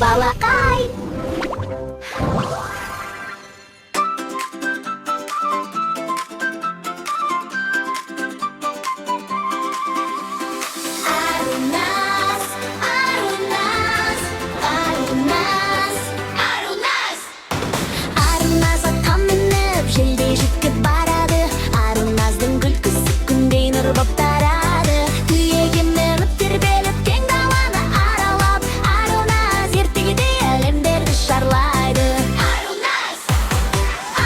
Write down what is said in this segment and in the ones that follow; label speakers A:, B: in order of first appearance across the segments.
A: балакай. Арунас, Арунас, Арунас, Арунас. Арунас атқа мініп желде жүйткіп барады. Аруназдың күлкісі күндей нұр боп тарады. Түйеге мініп тербеліп кең даланы аралап, Арунас ертегідей әлемдерді шарлайды. Арунас,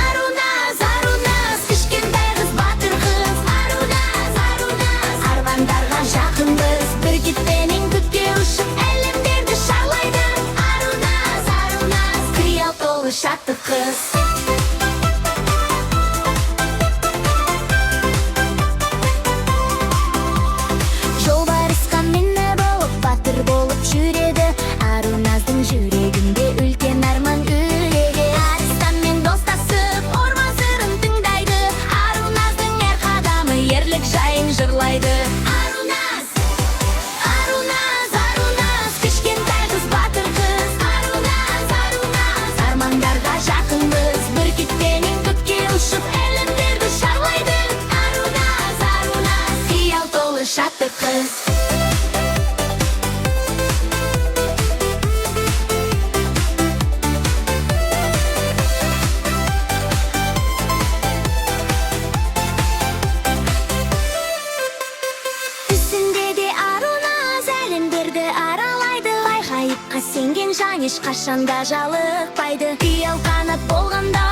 A: Арунас, Арунас, кішкентай қыз батыр қыз. Арунас, Арунас, армандарға жақынбыз. Бір кетпенен көкке ұшып әлемдерді шарлайды. Арунас, Арунас, қиял толы шаттық қыз. Жолбарысқа міні болып, батыр болып жүреді. Аруназдың жүрегінде үлкен арман үреді. Арыстанмен достасып, орман сырын тыңдайды. Аруназдың әр қадамы ерлік жайын жырлайды. Арунас, Арунас, Арунас, кішкентай қыз батыр қыз. Арунас, Арунас, армандарға жақынбыз. Бір кетпенен көкке ұшып әлемдерді шарлайды. Арунас, Арунас, қиял толы шаттық қыз. Түсінде де Арунас әлемдерді аралайды. Айқайыпқа сенген жан ешқашанда жалықпайды. Қиял қанат болғанда